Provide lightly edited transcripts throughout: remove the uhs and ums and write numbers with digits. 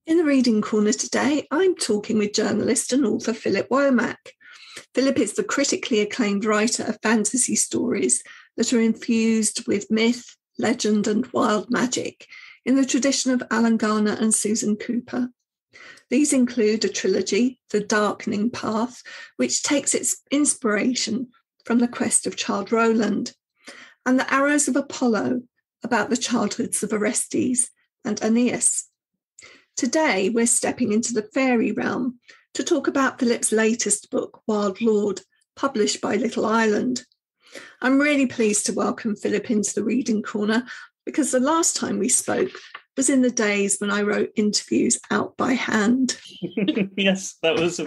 In the Reading Corner today, I'm talking with journalist and author Philip Womack. Philip is the critically acclaimed writer of fantasy stories that are infused with myth, legend, and wild magic in the tradition of Alan Garner and Susan Cooper. These include a trilogy, The Darkening Path, which takes its inspiration from the quest of Childe Roland, and The Arrows of Apollo, about the childhoods of Orestes and Aeneas. Today, we're stepping into the faerie realm to talk about Philip's latest book, Wildlord, published by Little Island. I'm really pleased to welcome Philip into the Reading Corner because the last time we spoke was in the days when I wrote interviews out by hand. Yes, that was,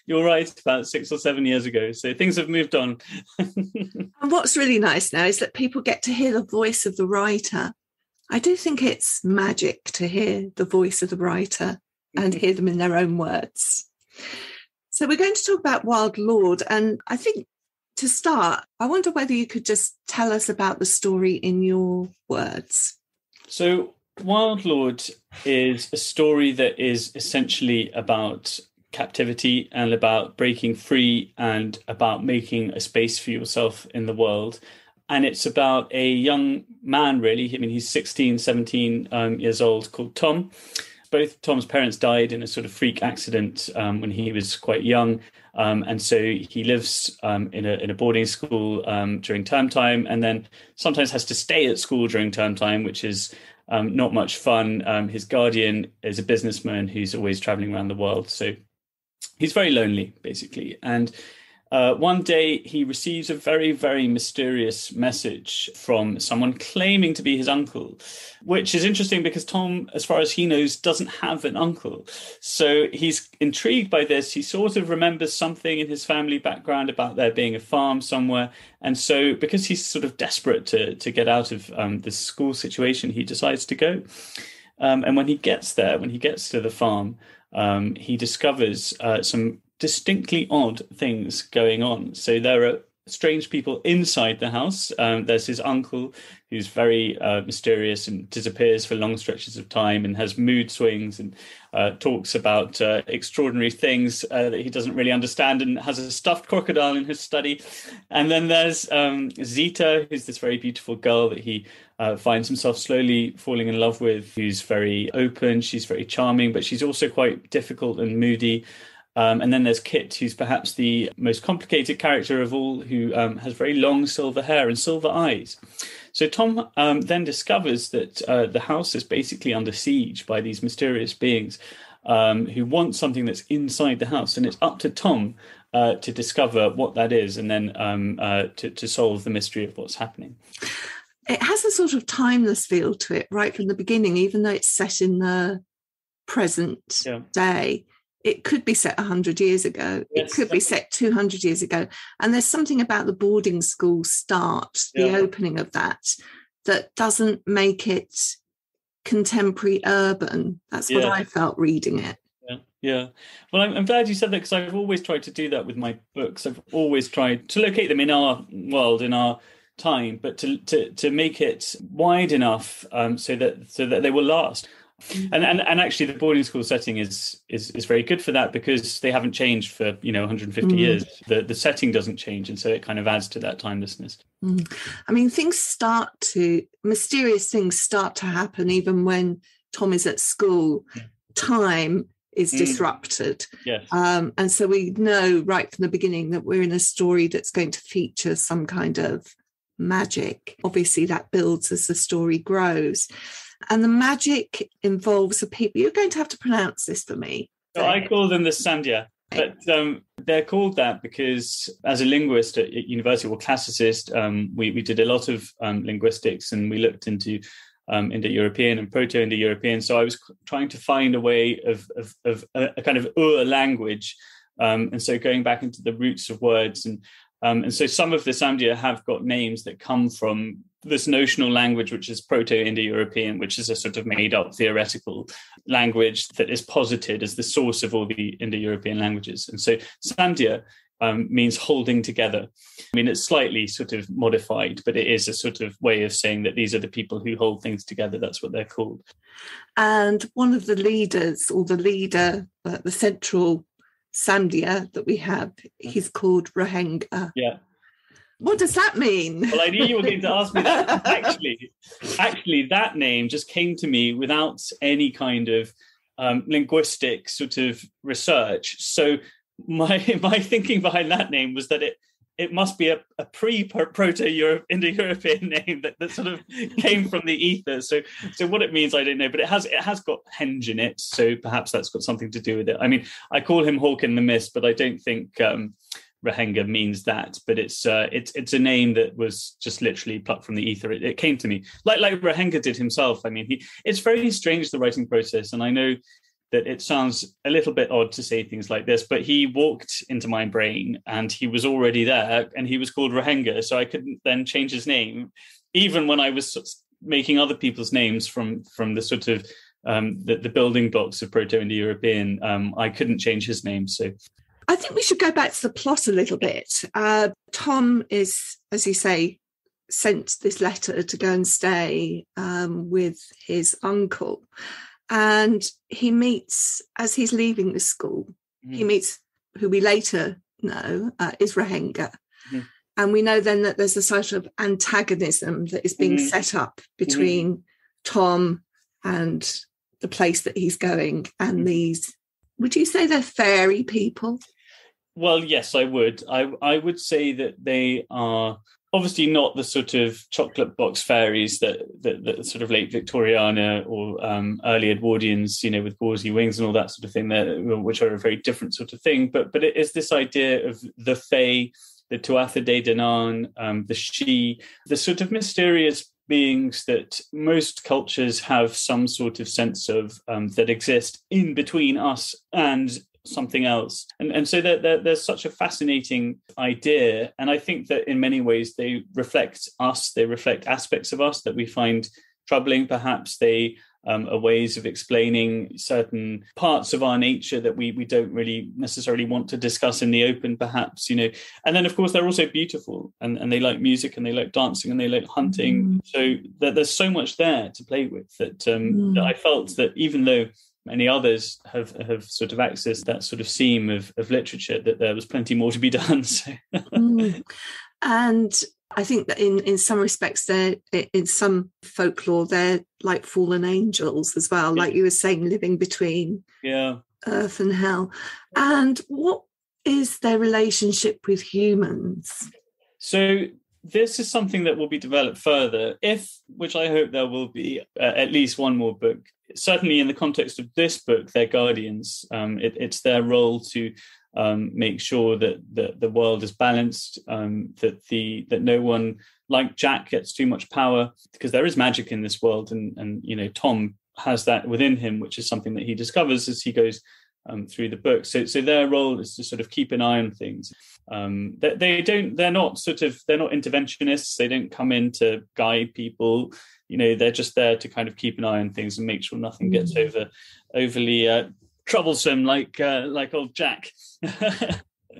you're right, about 6 or 7 years ago. So things have moved on. And what's really nice now is that people get to hear the voice of the writer. I do think it's magic to hear the voice of the writer and hear them in their own words. So we're going to talk about Wildlord. And I think to start, I wonder whether you could just tell us about the story in your words. So Wildlord is a story that is essentially about captivity and about breaking free and about making a space for yourself in the world. And it's about a young man, really. I mean, he's 16, 17 years old, called Tom. Both Tom's parents died in a sort of freak accident when he was quite young. And so he lives in a boarding school during term time, and then sometimes has to stay at school during term time, which is not much fun. His guardian is a businessman who's always traveling around the world. So he's very lonely, basically. And one day he receives a very, very mysterious message from someone claiming to be his uncle, which is interesting because Tom, as far as he knows, doesn't have an uncle. So he's intrigued by this. He sort of remembers something in his family background about there being a farm somewhere. And so because he's sort of desperate to get out of this school situation, he decides to go. And when he gets there, when he gets to the farm, he discovers some distinctly odd things going on. So there are strange people inside the house. There's his uncle, who's very mysterious and disappears for long stretches of time and has mood swings and talks about extraordinary things that he doesn't really understand, and has a stuffed crocodile in his study. And then there's Zita, who's this very beautiful girl that he finds himself slowly falling in love with, who's very open. She's very charming, but she's also quite difficult and moody. And then there's Kit, who's perhaps the most complicated character of all, who has very long silver hair and silver eyes. So Tom then discovers that the house is basically under siege by these mysterious beings who want something that's inside the house. And it's up to Tom to discover what that is, and then to solve the mystery of what's happening. It has a sort of timeless feel to it right from the beginning, even though it's set in the present day. It could be set 100 years ago. Yes. It could be set 200 years ago. And there's something about the boarding school start, the opening of that doesn't make it contemporary urban. That's what I felt reading it. Yeah. Well, I'm glad you said that, because I've always tried to do that with my books. I've always tried to locate them in our world, in our time, but to make it wide enough so that they will last. And actually, the boarding school setting is very good for that, because they haven't changed for 150 years. The setting doesn't change, and so it kind of adds to that timelessness. I mean, mysterious things start to happen even when Tom is at school. Time is disrupted, yes. And so we know right from the beginning that we're in a story that's going to feature some kind of magic. Obviously, that builds as the story grows. And the magic involves the people. You're going to have to pronounce this for me. So I call them the Samdhiya, but they're called that because, as a linguist at university, or classicist, we did a lot of linguistics, and we looked into Indo-European and Proto-Indo-European. So I was trying to find a way of a kind of language, and so going back into the roots of words, and so some of the Samdhiya have got names that come from this notional language, which is Proto-Indo-European, which is a sort of made-up theoretical language that is posited as the source of all the Indo-European languages. And so Samdhiya means holding together. I mean, it's slightly sort of modified, but it is a sort of way of saying that these are the people who hold things together. That's what they're called. And one of the leaders, or the leader, the central Samdhiya that we have, he's called Rohanga. Yeah. What does that mean? Well, I knew you were going to ask me that. Actually, that name just came to me without any kind of linguistic sort of research. So my thinking behind that name was that it must be a pre-Proto-Indo-European name that sort of came from the ether. So what it means, I don't know, but it has got henge in it. So perhaps that's got something to do with it. I mean, I call him Hawk in the Mist, but I don't think Rohanga means that. But it's a name that was just literally plucked from the ether. It came to me like Rohanga did himself. I mean, it's very strange, the writing process, and I know that it sounds a little bit odd to say things like this, but he walked into my brain and he was already there, and he was called Rohanga, so I couldn't then change his name, even when I was making other people's names from the sort of the building blocks of Proto-Indo-European. I couldn't change his name. So I think we should go back to the plot a little bit. Tom is, as you say, sent this letter to go and stay with his uncle. And he meets, as he's leaving the school, he meets who we later know is Rohanga. And we know then that there's a sort of antagonism that is being set up between Tom and the place that he's going and these, would you say they're faerie people? Well, yes, I would. I would say that they are obviously not the sort of chocolate box fairies that sort of late Victoriana or early Edwardians, with gauzy wings and all that sort of thing, which are a very different sort of thing. But it is this idea of the fae, the Tuatha De Danann, the She, the sort of mysterious beings that most cultures have some sort of sense of that exist in between us and something else. And so there's such a fascinating idea. And I think that in many ways they reflect us, they reflect aspects of us that we find troubling. Perhaps they are ways of explaining certain parts of our nature that we don't really necessarily want to discuss in the open, perhaps, And then, of course, they're also beautiful and they like music and they like dancing and they like hunting. So there's so much there to play with that I felt that even though many others have sort of accessed that sort of seam of literature, that there was plenty more to be done. So. And I think that in some respects, in some folklore, they're like fallen angels as well, like you were saying, living between earth and hell. And what is their relationship with humans? So this is something that will be developed further, which I hope there will be at least one more book. Certainly in the context of this book, they're guardians. It's their role to make sure that the world is balanced, that no one like Jack gets too much power, because there is magic in this world, and Tom has that within him, which is something that he discovers as he goes through the book. So their role is to sort of keep an eye on things. They're not interventionists. They don't come in to guide people. They're just there to kind of keep an eye on things and make sure nothing gets overly troublesome, like old Jack.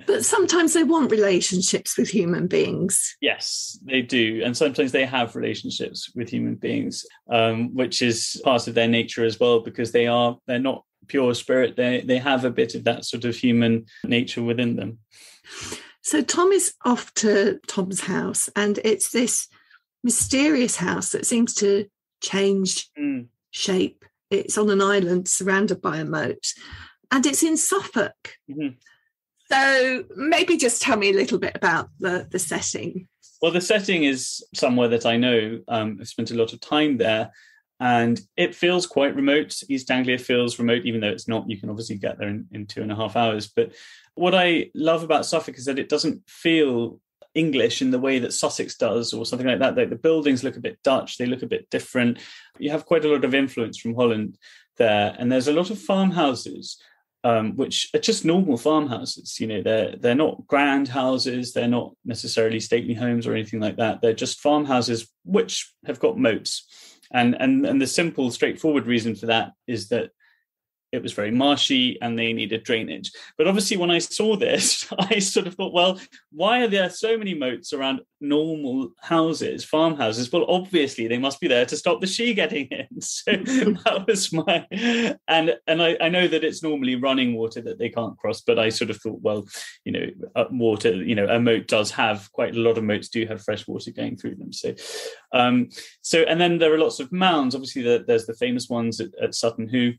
But sometimes they want relationships with human beings. Yes, they do, and sometimes they have relationships with human beings, which is part of their nature as well, because they're not pure spirit. They have a bit of that sort of human nature within them. So Tom is off to Tom's house, and it's this mysterious house that seems to change shape. It's on an island surrounded by a moat, and it's in Suffolk. So maybe just tell me a little bit about the setting. Well, the setting is somewhere that I know. I've spent a lot of time there, and it feels quite remote. East Anglia feels remote, even though it's not. You can obviously get there in 2.5 hours. But what I love about Suffolk is that it doesn't feel English in the way that Sussex does, or something like that. The buildings look a bit Dutch. They look a bit different. You have quite a lot of influence from Holland there, and there's a lot of farmhouses, which are just normal farmhouses. They're not grand houses. They're not necessarily stately homes or anything like that. They're just farmhouses which have got moats. And the simple, straightforward reason for that is that it was very marshy and they needed drainage. But obviously when I saw this, I sort of thought, well, why are there so many moats around normal houses, farmhouses? Well, obviously they must be there to stop the Sidhe getting in. So that was and I know that it's normally running water that they can't cross, but I sort of thought, well, water, a moat does have, quite a lot of moats do have fresh water going through them. So and then there are lots of mounds. Obviously there's the famous ones at Sutton Hoo,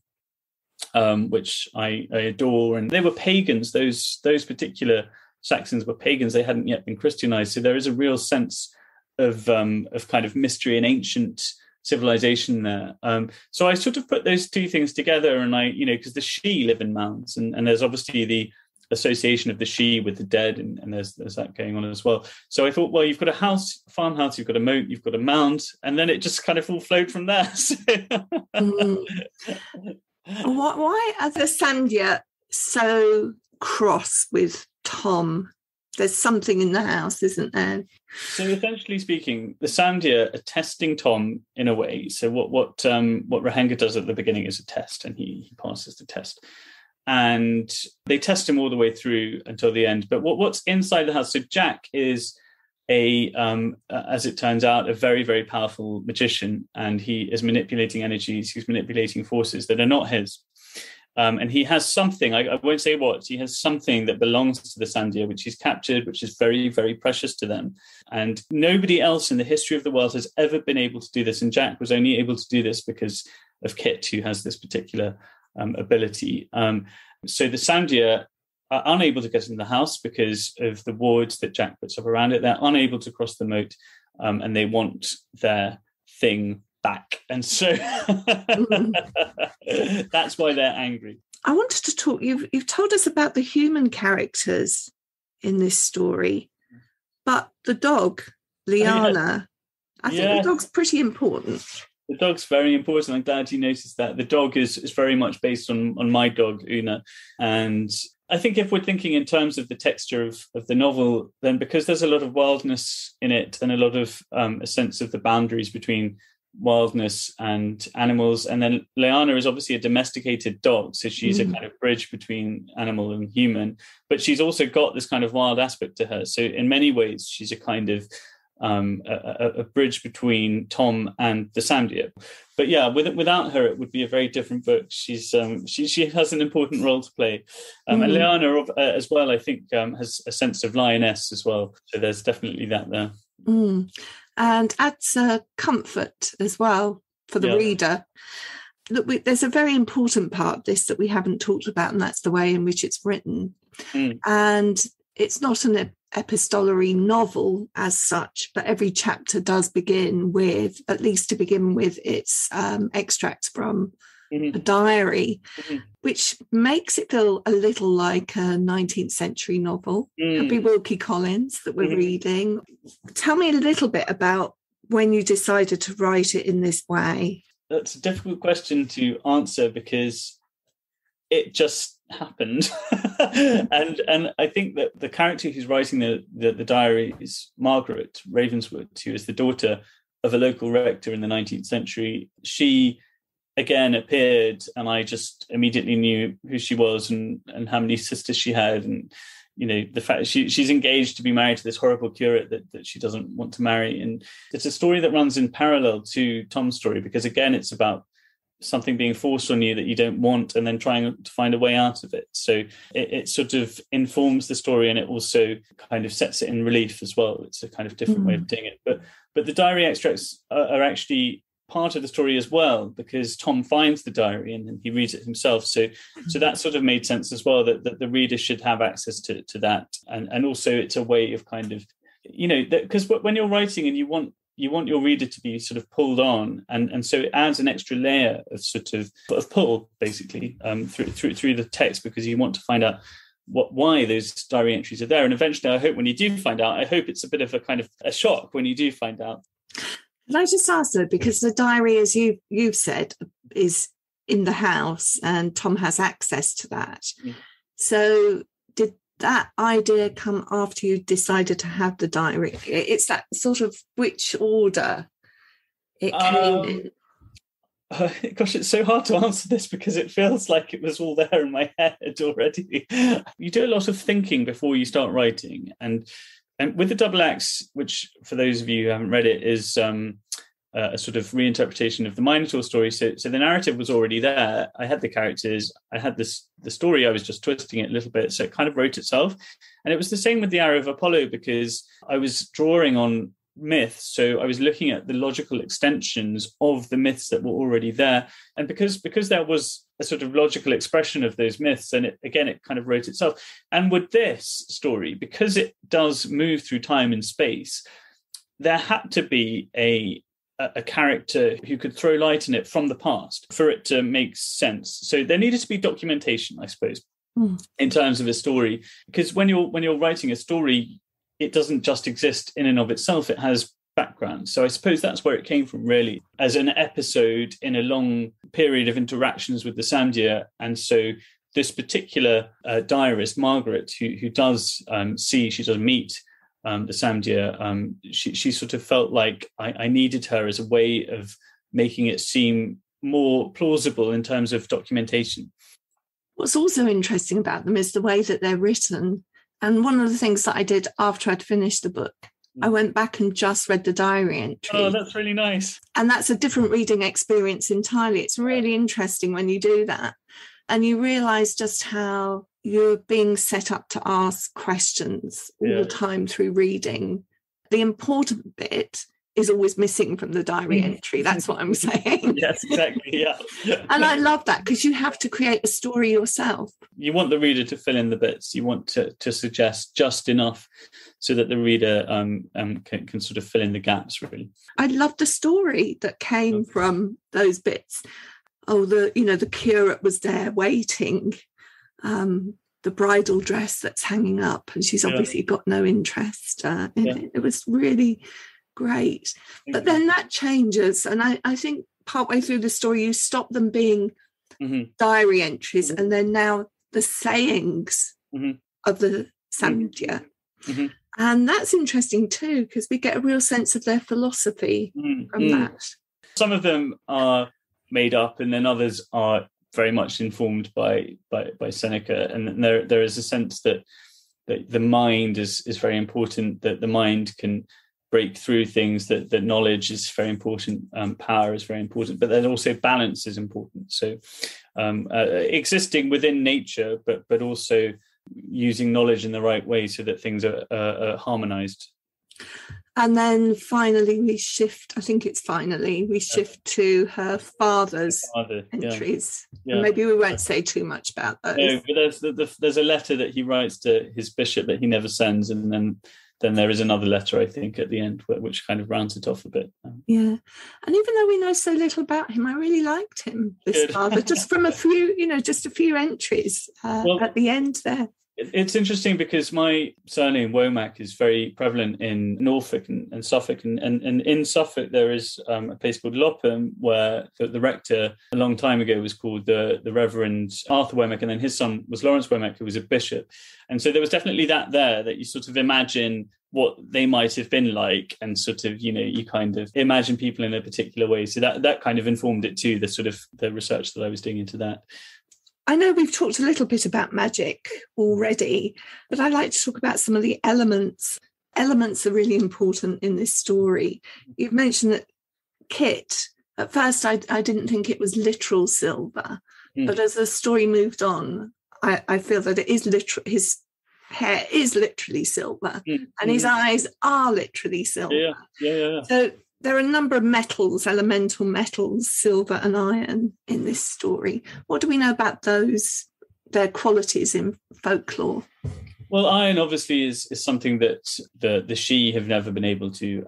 which I adore, and they were pagans. Those particular Saxons were pagans. They hadn't yet been Christianized, so there is a real sense of kind of mystery and ancient civilization there. So I sort of put those two things together, and because the Sidhe live in mounds, and there's obviously the association of the Sidhe with the dead, and there's that going on as well. So I thought, well, you've got a farmhouse, you've got a moat, you've got a mound, and then it just kind of all flowed from there. Why are the Samdhiya so cross with Tom? There's something in the house, isn't there? So essentially speaking, the Samdhiya are testing Tom in a way. So what Rahanga does at the beginning is a test, and he passes the test. And they test him all the way through until the end. But what's inside the house? So Jack is as it turns out, a very, very powerful magician, and he is manipulating energies. He's manipulating forces that are not his. And he has something, I won't say what, he has something that belongs to the Samdhiya, which he's captured, which is very, very precious to them. And nobody else in the history of the world has ever been able to do this. And Jack was only able to do this because of Kit, who has this particular ability. So the Samdhiya are unable to get into the house because of the wards that Jack puts up around it. They're unable to cross the moat, and they want their thing back. And so that's why they're angry. I wanted to talk, you've told us about the human characters in this story, but the dog, Liana, I think the dog's pretty important. The dog's very important. I'm glad you noticed that. The dog is very much based on my dog, Una. And I think if we're thinking in terms of the texture of the novel, then because there's a lot of wildness in it and a lot of a sense of the boundaries between wildness and animals, and then Liana is obviously a domesticated dog, so she's a kind of bridge between animal and human, but she's also got this kind of wild aspect to her. So in many ways, she's a kind of a bridge between Tom and the Samdhiya. But yeah, without her, it would be a very different book. She has an important role to play. And Liana as well, I think, has a sense of lioness as well. So there's definitely that there. And adds comfort as well for the reader. Look, there's a very important part of this that we haven't talked about, and that's the way in which it's written. And it's not an epistolary novel as such, but every chapter does begin with, at least to begin with, its extracts from a diary, which makes it feel a little like a 19th century novel. Could be Wilkie Collins that we're reading. Tell me a little bit about when you decided to write it in this way. That's a difficult question to answer because it just happened. and I think that the character who's writing the diary is Margaret Ravenswood, who is the daughter of a local rector in the 19th century. She again appeared, and I just immediately knew who she was and how many sisters she had, and the fact she's engaged to be married to this horrible curate that she doesn't want to marry. And it's a story that runs in parallel to Tom's story, because again it's about something being forced on you that you don't want and then trying to find a way out of it. So it sort of informs the story, and it also kind of sets it in relief as well. It's a kind of different way of doing it. But the diary extracts are actually part of the story as well, because Tom finds the diary and he reads it himself. So that sort of made sense as well, that the reader should have access to that. And also it's a way of kind of, because when you're writing and you want your reader to be sort of pulled on, and so it adds an extra layer of sort of pull, basically, through the text, because you want to find out why those diary entries are there. And eventually, I hope when you do find out, I hope it's a bit of a kind of a shock when you do find out. Can I just ask though, because the diary, as you've said, is in the house and Tom has access to that. So did that idea come after you decided to have the diary? It's that sort of which order it came in. Gosh, it's so hard to answer this because it feels like it was all there in my head already. You do a lot of thinking before you start writing, and with the double acts, which for those of you who haven't read it, is a sort of reinterpretation of the Minotaur story. So the narrative was already there. I had the characters, I had the story. I was just twisting it a little bit, so it kind of wrote itself. And it was the same with the Arrow of Apollo, because I was drawing on myths, so I was looking at the logical extensions of the myths that were already there, and because there was a sort of logical expression of those myths, and it kind of wrote itself. And with this story, because it does move through time and space, there had to be a character who could throw light in it from the past for it to make sense. So there needed to be documentation, I suppose, in terms of a story, because when you're writing a story, it doesn't just exist in and of itself. It has background. So I suppose that's where it came from, really, as an episode in a long period of interactions with the Samdhiya. And so this particular diarist, Margaret, who does she does meet the Samdhiya, she sort of felt like I needed her as a way of making it seem more plausible in terms of documentation. What's also interesting about them is the way that they're written. And one of the things that I did after I'd finished the book, I went back and just read the diary entry. Oh, that's really nice. And that's a different reading experience entirely. It's really interesting when you do that. And you realise just how you're being set up to ask questions all the time through reading. The important bit is always missing from the diary entry. That's what I'm saying. Yes, exactly. Yeah. And I love that, because you have to create a story yourself. You want the reader to fill in the bits. You want to suggest just enough so that the reader can sort of fill in the gaps, really. I love the story that came from those bits. Oh, the curate was there waiting. The bridal dress that's hanging up, and she's obviously got no interest in it. It was really great. But then that changes, and I think partway through the story you stop them being diary entries, and then now the sayings of the Samdhiya. And that's interesting too, because we get a real sense of their philosophy from that. Some of them are made up, and then others are very much informed by Seneca, and there is a sense that the mind is very important, that the mind can break through things, that knowledge is very important, power is very important, but then also balance is important. So existing within nature, but also using knowledge in the right way so that things are harmonized. And then finally we shift to her father's entries. Yeah. And maybe we won't say too much about those. No, but there's a letter that he writes to his bishop that he never sends, and then there is another letter, I think, at the end, which kind of rounds it off a bit. Yeah. And even though we know so little about him, I really liked him, this father, just from a few entries at the end there. It's interesting because my surname, Womack, is very prevalent in Norfolk and Suffolk. And in Suffolk, there is a place called Lopham, where the rector a long time ago was called the Reverend Arthur Womack, and then his son was Lawrence Womack, who was a bishop. And so there was definitely that you sort of imagine what they might have been like, and sort of, you kind of imagine people in a particular way. So that kind of informed it too, the research that I was doing into that. I know we've talked a little bit about magic already, but I'd like to talk about some of the elements. Elements are really important in this story. You've mentioned that Kit, at first I didn't think it was literal silver, but as the story moved on, I feel that it is literal. His hair is literally silver, and his eyes are literally silver. Yeah. So there are a number of metals, elemental metals, silver and iron, in this story. What do we know about their qualities in folklore? Well, iron obviously is something that the Sidhe have never been able to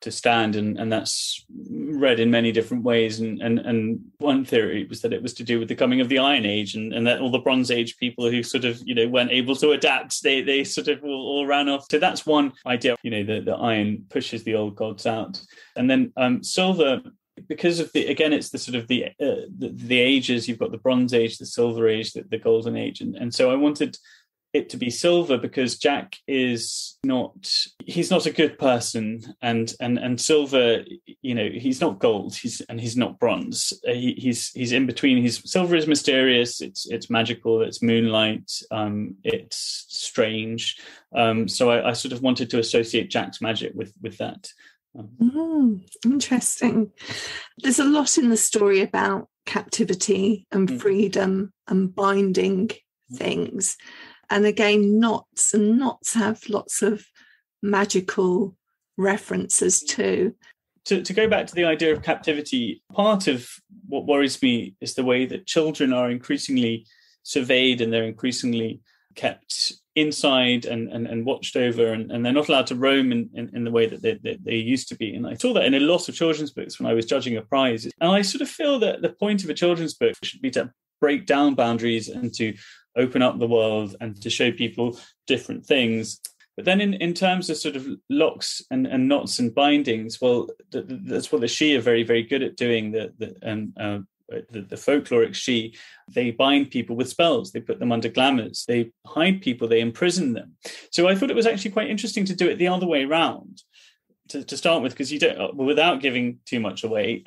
stand, and that's read in many different ways. And one theory was that it was to do with the coming of the Iron Age, and that all the Bronze Age people who sort of weren't able to adapt, they sort of all ran off. So that's one idea. The iron pushes the old gods out, and then silver. Because of it's the sort of the ages. You've got the Bronze Age, the Silver Age, the Golden Age, and so I wanted it to be silver because Jack he's not a good person, and silver, he's not gold, he's not bronze. He's in between. Silver is mysterious, it's magical, it's moonlight, it's strange. So I sort of wanted to associate Jack's magic with that. Interesting. There's a lot in the story about captivity and freedom and binding things. And again, knots have lots of magical references too. To go back to the idea of captivity, part of what worries me is the way that children are increasingly surveyed, and they're increasingly kept inside and watched over, and they're not allowed to roam in the way that they used to be. And I saw that in a lot of children's books when I was judging a prize. And I sort of feel that the point of a children's book should be to break down boundaries and to open up the world and to show people different things. But then in terms of sort of locks and knots and bindings, well, that's what the Sidhe are very, very good at doing. The folkloric Sidhe, they bind people with spells, they put them under glamours, they hide people, they imprison them. So I thought it was actually quite interesting to do it the other way around, to start with, because you don't, without giving too much away,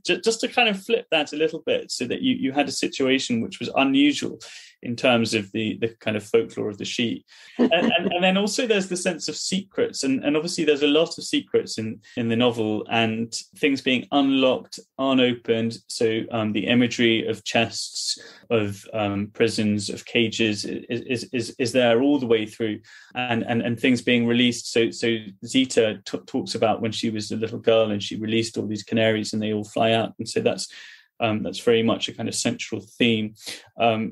just to kind of flip that a little bit, so that you had a situation which was unusual in terms of the kind of folklore of the Sidhe. And then also there's the sense of secrets, and obviously there's a lot of secrets in the novel, and things being unlocked, unopened. So the imagery of chests, of prisons, of cages is there all the way through, and things being released. So Zita talks about when she was a little girl and she released all these canaries and they all fly out, and so that's very much a kind of central theme.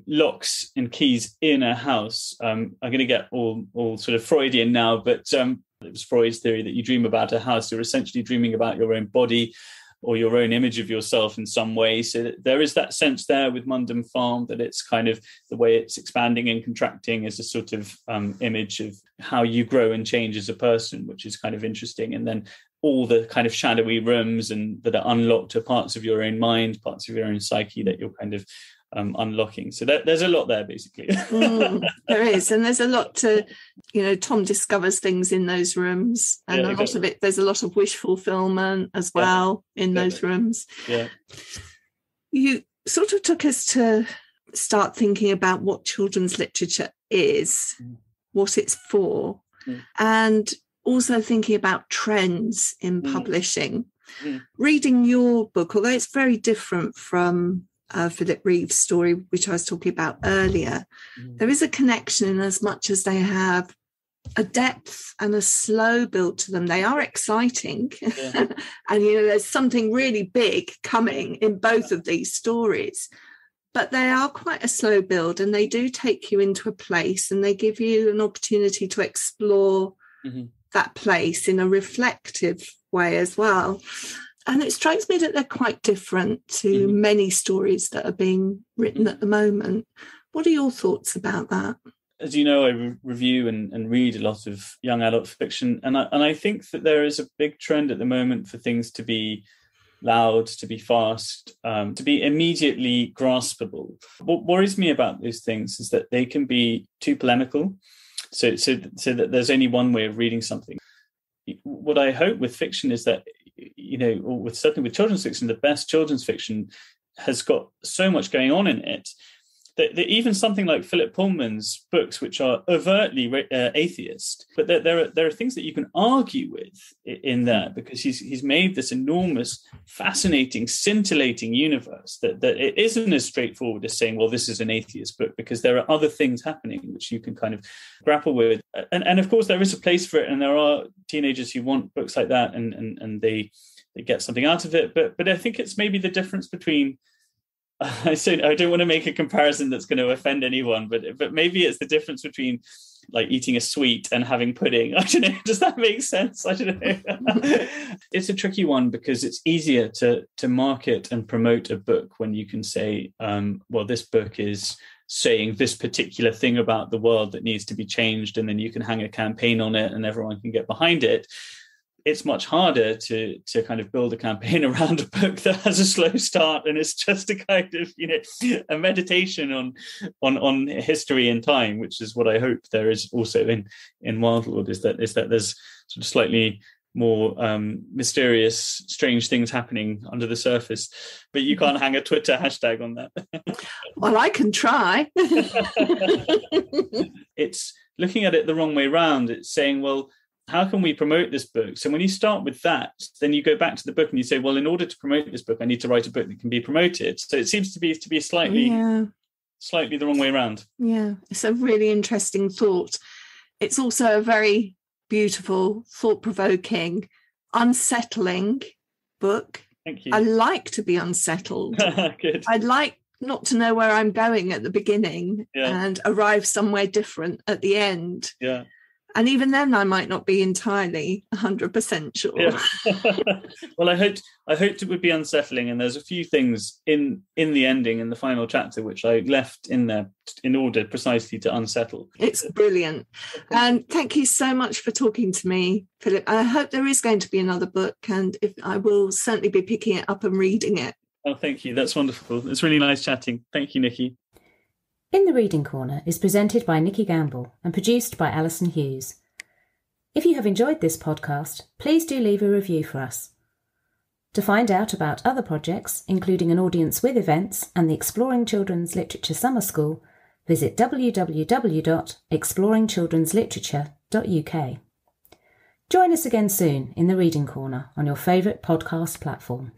Locks and keys in a house. I'm going to get all sort of Freudian now, but it was Freud's theory that you dream about a house, you're essentially dreaming about your own body or your own image of yourself in some way. So there is that sense there with Mundham Farm, that it's kind of the way it's expanding and contracting as a sort of image of how you grow and change as a person, which is kind of interesting. And then all the kind of shadowy rooms and that are unlocked are parts of your own mind, parts of your own psyche that you're kind of unlocking. So there's a lot there, basically. There is, and there's a lot to, Tom discovers things in those rooms, and a lot of it, there's a lot of wish fulfillment as well in those rooms. Yeah. You sort of took us to start thinking about what children's literature is, what it's for, and also thinking about trends in publishing. Reading your book, although it's very different from Philip Reeve's story, which I was talking about earlier, there is a connection in as much as they have a depth and a slow build to them. They are exciting. And, there's something really big coming in both of these stories. But they are quite a slow build, and they do take you into a place, and they give you an opportunity to explore that place in a reflective way as well. And it strikes me that they're quite different to many stories that are being written at the moment. What are your thoughts about that? As you know, I review and read a lot of young adult fiction, and I think that there is a big trend at the moment for things to be loud, to be fast, to be immediately graspable. What worries me about those things is that they can be too polemical, so that there's only one way of reading something. What I hope with fiction is that, certainly with children's fiction, the best children's fiction has got so much going on in it that even something like Philip Pullman's books, which are overtly atheist, but there are things that you can argue with in there, because he's made this enormous, fascinating, scintillating universe that it isn't as straightforward as saying, well, this is an atheist book, because there are other things happening which you can kind of grapple with. And of course, there is a place for it, and there are teenagers who want books like that, and they get something out of it. But I think it's maybe the difference between, I don't want to make a comparison that's going to offend anyone, but maybe it's the difference between like eating a sweet and having pudding. I don't know. Does that make sense? I don't know. It's a tricky one, because it's easier to market and promote a book when you can say, well, this book is saying this particular thing about the world that needs to be changed, and then you can hang a campaign on it and everyone can get behind it. it's much harder to kind of build a campaign around a book that has a slow start and it's just a kind of, a meditation on history and time, which is what I hope there is also in Wildlord, is that there's sort of slightly more mysterious, strange things happening under the surface. But you can't hang a Twitter hashtag on that. Well, I can try. It's looking at it the wrong way round. It's saying, well, how can we promote this book? So when you start with that, then you go back to the book and you say, well, in order to promote this book, I need to write a book that can be promoted. So it seems to be slightly the wrong way around. Yeah, it's a really interesting thought. It's also a very beautiful, thought-provoking, unsettling book. Thank you. I like to be unsettled. Good. I like not to know where I'm going at the beginning and arrive somewhere different at the end. Yeah. And even then, I might not be entirely 100% sure. Yeah. Well, I hoped it would be unsettling, and there's a few things in the ending, in the final chapter, which I left in there in order precisely to unsettle. It's brilliant. And thank you so much for talking to me, Philip. I hope there is going to be another book, and I will certainly be picking it up and reading it. Oh, thank you. That's wonderful. It's really nice chatting. Thank you, Nikki. In the Reading Corner is presented by Nikki Gamble and produced by Alison Hughes. If you have enjoyed this podcast, please do leave a review for us. To find out about other projects, including an audience with events and the Exploring Children's Literature Summer School, visit www.exploringchildrensliterature.uk. Join us again soon in the Reading Corner on your favourite podcast platform.